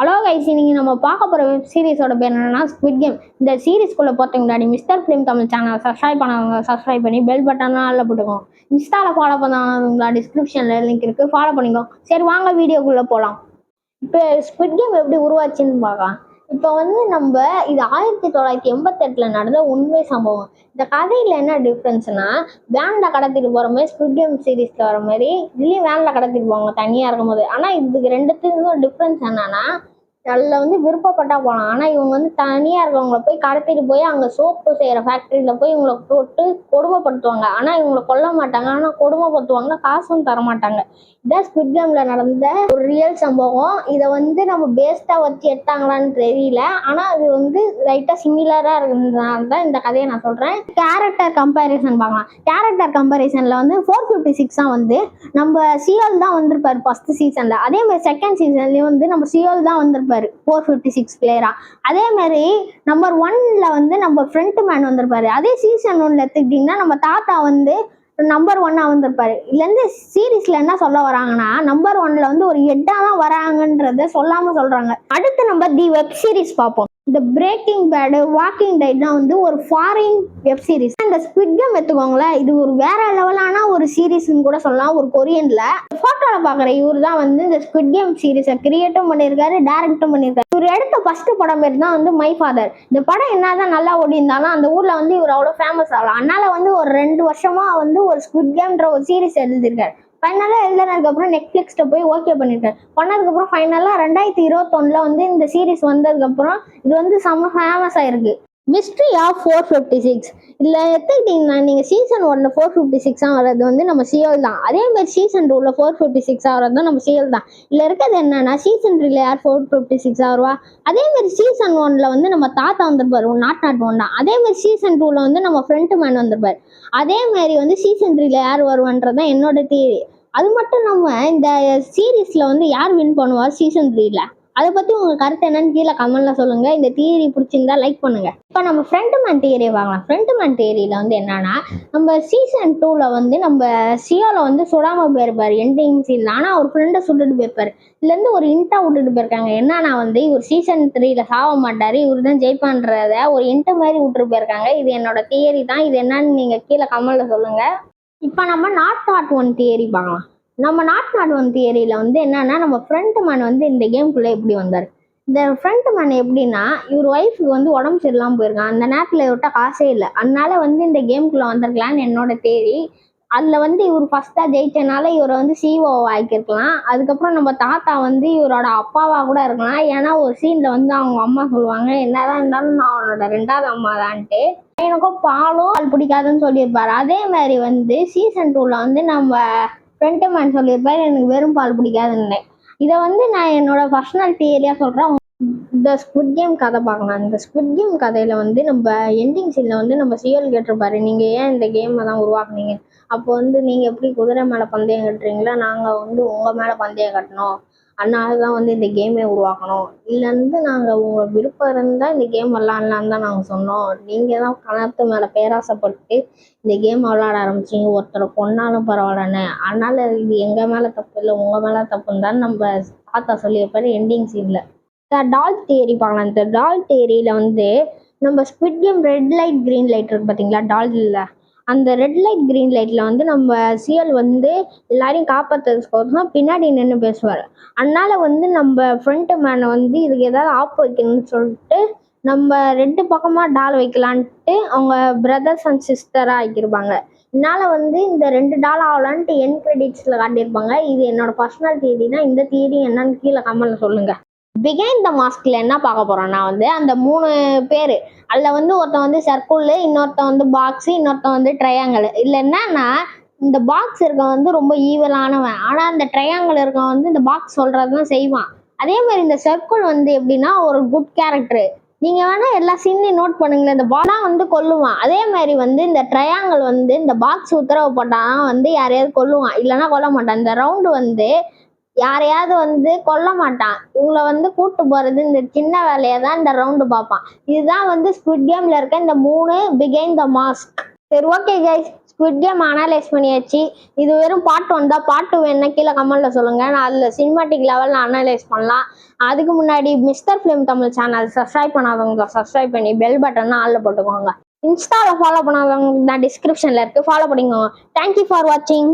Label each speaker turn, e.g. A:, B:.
A: Hello guys, இன்னைக்கு நம்ம பார்க்க போகிற வெப் சீரிஸோட பேர் என்னன்னா ஸ்குவிட் கேம். இந்த சீரிஸ்குள்ளே போகிறதுக்கு முன்னாடி மிஸ்டர் ஃபிலிம் தமிழ் சேனலை சப்ஸ்கிரைப் பண்ணவங்க சப்ஸ்கிரைப் பண்ணி பெல் பட்டன்லாம் அதில் போட்டுக்கோங்க. இன்ஸ்டாவில் ஃபாலோ பண்ணவங்களா டிஸ்கிரிப்ஷனில் லிங்க் இருக்குது, ஃபாலோ பண்ணிக்கோ. சரி வாங்க வீடியோக்குள்ளே போகலாம். இப்போ ஸ்குவிட் கேம் எப்படி உருவாச்சுன்னு பார்க்கலாம். இப்போ நம்ம இது 1988 நடந்த உண்மை சம்பவம். இந்த கதையில் என்ன டிஃப்ரென்ஸ்னா, வேனில் கடத்திட்டு போகிற மாதிரி ஸ்குவிட் கேம் சீரீஸில் வர மாதிரி இதுலேயும் வேனில் கடத்திட்டு போவாங்க தனியாக இருக்கும்போது. ஆனால் இதுக்கு ரெண்டுத்துக்கும் டிஃப்ரென்ஸ் என்னன்னா, அதில் விருப்பப்பட்டா போகலாம். ஆனால் இவங்க தனியாக இருக்கவங்கள போய் கடத்திட்டு போய் அங்கே சோப்பு செய்கிற ஃபேக்ட்ரியில் போய் இவங்களை போட்டு கொடுமைப்படுத்துவாங்க. ஆனால் இவங்களை கொல்ல மாட்டாங்க, ஆனால் கொடுமைப்படுத்துவாங்க, காசும் தர மாட்டாங்க. இதான் ஸ்குவிட் கேமில் நடந்த ஒரு ரியல் சம்பவம். இதை நம்ம பேஸ்டாக வச்சு எடுத்தாங்களான்னு தெரியல. ஆனால் அது லைட்டாக சிமிலராக இருக்கிறதுனால தான் இந்த கதையை நான் சொல்கிறேன். கேரக்டர் கம்பேரிசன் பார்க்கலாம். கேரக்டர் கம்பேரிசனில் 456 தான் நம்ம சியோல் தான் வந்திருப்பாரு ஃபர்ஸ்ட் சீசனில். அதே மாதிரி செகண்ட் சீசன்லேயும் நம்ம சியோல் தான் வந்திருப்பாரு 456 பிளேயரா. அதே மாதிரி நம்பர் 1ல நம்ம ஃப்ரண்ட் மேன் வந்திருப்பாரு. அதே சீசன் 1ல எடுத்துக்கிட்டிங்கன்னா நம்ம தாத்தா நம்பர் 1ஆ வந்திருப்பாரு. இதுலேருந்து சீரீஸ்ல என்ன சொல்ல வராங்கன்னா, நம்பர் 1ல ஒரு ஹெட்டா தான் வராங்கன்றத சொல்லாம சொல்றாங்க. அடுத்து நம்ம தி வெப் சீரிஸ் பார்ப்போம். இந்த பிரேக்கிங் பேட், வாக்கிங் டெட் தான் ஒரு ஃபாரின் வெப் சீரிஸ். இந்த ஸ்குவிட் கேம் எடுத்துக்கோங்களேன், இது ஒரு வேற லெவலான ஒரு சீரீஸ்ன்னு கூட சொல்லலாம். ஒரு கொரியன்ல போட்டோல பாக்குற இவர் தான் இந்த ஸ்குவிட் கேம் சீரீஸை கிரியேட்டும் பண்ணியிருக்காரு, டைரக்டும் பண்ணியிருக்காரு. இவர் எடுத்த ஃபர்ஸ்ட் படம் பேர் தான் மை ஃபாதர். இந்த படம் என்னதான் நல்லா ஓடி இருந்தாலும் அந்த ஊர்ல இவர் அவ்வளவு ஃபேமஸ் ஆகலாம். அதனால ஒரு 2 வருஷமா ஒரு ஸ்குவிட் கேம்ன்ற ஒரு சீரீஸ் எழுதியிருக்காரு. ஃபைனலாக எழுதுனதுக்கப்புறம் நெட்ஃப்ளிக்ஸ்ட்ட போய் ஓகே பண்ணியிருக்காரு. பண்ணதுக்கப்புறம் ஃபைனலாக 2021 இந்த சீரீஸ் வந்ததுக்கப்புறம் இது செம்ம ஃபேமஸ் ஆயிருக்கு. Mystery of 456. இதில் எடுத்துக்கிட்டிங்கன்னா நீங்கள் சீசன் 1ல 456 வர்றது நம்ம சியோல் தான். அதே மாதிரி சீசன் 2ல 456 ஆகிறது நம்ம சியோல் தான். இதில் இருக்கிறது என்னன்னா, சீசன் 3ல யார் 456 வருவா? அதே மாதிரி சீசன் 1ல நம்ம தாத்தா வந்திருப்பாரு, நாட் ஒன் தான். அதே மாதிரி சீசன் 2ல நம்ம ஃப்ரண்ட் மேன் வந்திருப்பாரு. அதே மாதிரி சீசன் 3ல யார் வருவான்றதான் என்னோட தியரி. அது மட்டும் இல்லாமல் இந்த சீரீஸில் யார் வின் பண்ணுவார் சீசன் 3ல? அதை பற்றி உங்கள் கருத்து என்னன்னு கீழே கமெண்ட்ல சொல்லுங்க. இந்த தியரி பிடிச்சிருந்தா லைக் பண்ணுங்க. இப்போ நம்ம ஃப்ரண்ட் மேன் தியரி வாங்கலாம். ஃப்ரண்ட் மேன் தியரியில் என்னன்னா, நம்ம சீசன் 2ல நம்ம சியோல சுடாம போயிருப்பாரு எண்டிங் சீன். ஆனால் அவர் ஃப்ரெண்டை சுட்டுட்டு போயிருப்பாரு. இதுலேருந்து ஒரு இன்ட்டா விட்டுட்டு போயிருக்காங்க. என்னன்னா இவர் சீசன் 3ல சாவ மாட்டாரு, இவர் தான் ஜெயிப்பான்றத ஒரு இன்ட்டு மாதிரி விட்டுட்டு போயிருக்காங்க. இது என்னோட தியரி தான். இது என்னன்னு நீங்கள் கீழே கமெண்ட்ல சொல்லுங்க. இப்போ நம்ம நாட் ஒன் தியரி பார்க்கலாம். நம்ம நாட் ஒன் தியரியில் என்னன்னா, நம்ம ஃப்ரண்ட் மேன் இந்த கேம்குள்ளே எப்படி வந்தார்? இந்த ஃப்ரண்ட் மேன் எப்படின்னா, இவர் ஒய்ஃபுக்கு உடம்பு சரியில்லாமல் போயிருக்கான். அந்த நேரத்தில் இவர்கிட்ட காசே இல்லை. அதனால இந்த கேம்குள்ளே வந்திருக்கலான்னு என்னோட தேரி. அதில் இவர் ஃபஸ்ட்டாக ஜெயிச்சனால இவரை சிஓ ஆக்கியிருக்கலாம். அதுக்கப்புறம் நம்ம தாத்தா இவரோட அப்பாவாக கூட இருக்கலாம். ஏன்னா ஒரு சீனில் அவங்க அம்மா சொல்லுவாங்க, என்னதான் இருந்தாலும் நான் அவனோட 2வது அம்மா தான்ட்டு. எனக்கும் பால் பிடிக்காதுன்னு சொல்லியிருப்பாரு. அதே மாதிரி சீசன் 2ல நம்ம ஃப்ரண்ட் மேன் சொல்லியிருப்பாரு, எனக்கு வெறும் பால் பிடிக்காதுன்னு. இதை நான் என்னோட பர்சனல் தியரியா சொல்றேன். இந்த ஸ்குவிட் கேம் கதை பார்க்கலாம். இந்த ஸ்குவிட் கேம் கதையில நம்ம எண்டிங் சீன்ல நம்ம சியோல் கேட்டிருப்பாரு, நீங்க ஏன் இந்த கேமை தான் உருவாக்குனீங்க? அப்போ நீங்க எப்படி குதிரை மேல பந்தயம் கட்டுறீங்களா, நாங்க உங்க மேல பந்தயம் கட்டணும், அதனாலதான் இந்த கேமே உருவாக்கணும். இதுல நாங்க உங்க விருப்பம் இருந்தா இந்த கேம் விளாட்லான்னு தான் நாங்க சொன்னோம். நீங்க தான் பணத்து மேல பேராசைப்பட்டு இந்த கேம் விளாட ஆரம்பிச்சிங்க, ஒருத்தரை கொன்னாலும் பரவாயில்லன்னு. அதனால இது எங்க மேல தப்பு இல்லை, உங்க மேல தப்புன்னு தான் நம்ம தாத்தா சொல்லியிருப்பாரு எண்டிங் சீன்ல. டால் தியரி பார்க்கலாம். இந்த டால் தியரியில நம்ம squid game red light green light இருக்கு பார்த்தீங்களா, டால்ல அந்த ரெட் லைட் கிரீன் லைட்ல நம்ம சியோல் எல்லாரையும் காப்பாற்றுறதுக்கோசம் பின்னாடி நின்று பேசுவார். அதனால நம்ம ஃப்ரண்ட் மேனை இதுக்கு ஏதாவது ஆப் வைக்கணும்னு சொல்லிட்டு நம்ம 2 பக்கமா டால் வைக்கலான்ட்டு அவங்க பிரதர்ஸ் அண்ட் சிஸ்டரா ஆக்கியிருப்பாங்க. இதனால இந்த 2 டால் ஆகலான்ட்டு என் கிரெடிட்ஸ்ல காட்டியிருப்பாங்க. இது என்னோட பர்சனல் தியரி தான். இந்த தியரி என்னன்னு கீழே கமெண்ட்ல சொல்லுங்க. பிகைண்ட் த மாஸ்க்ல என்ன பார்க்க போறோம்னா, அந்த 3 பேர் அதில் ஒருத்தன் சர்க்கிள், இன்னொருத்தன் பாக்ஸ், இன்னொருத்தன் ட்ரையாங்கிள். இதில் என்னன்னா, இந்த பாக்ஸ் இருக்கவன் ரொம்ப ஈவலானவன். ஆனால் அந்த ட்ரையாங்கிள் இருக்கவன் இந்த பாக்ஸ் சொல்றதுதான் செய்வான். அதே மாதிரி இந்த சர்க்கிள் எப்படின்னா ஒரு குட் கேரக்டர். நீங்க வேணா எல்லா சீன்லையும் நோட் பண்ணுங்களேன், இந்த பாலா கொல்லுவான். அதே மாதிரி இந்த ட்ரையாங்கிள் இந்த பாக்ஸ் உத்தரவு போட்டான் யாரையாவது கொல்லுவான், இல்லைன்னா கொல்ல மாட்டான். இந்த ரவுண்டு யாரையாவது கொல்ல மாட்டான். இவங்களை கூட்டு போறது இந்த சின்ன வேலையை தான் இந்த ரவுண்டு பார்ப்பான். இதுதான் ஸ்குவிட் கேம்ல இருக்க இந்த 3 பிகைண்ட் த மாஸ்க். சரி, okay guys. Squid game analyse பண்ணியாச்சு. இது வெறும் பார்ட் 1 தான். பார்ட் 2 வேணும்னா கீழே கமெண்ட்ல சொல்லுங்க. நான் அதில் சினிமாட்டிக் லெவலில் அனலைஸ் பண்ணலாம். அதுக்கு முன்னாடி mister film Tamil channel subscribe பண்ணாதவங்க சப்ஸ்கிரைப் பண்ணி பெல் பட்டன் ஆளில் போட்டுக்கோங்க. இன்ஸ்டாவில் ஃபாலோ பண்ணாதவங்க நான் டிஸ்கிரிப்ஷனில் இருக்குது, ஃபாலோ பண்ணிக்கோங்க. தேங்க்யூ ஃபார் வாட்சிங்.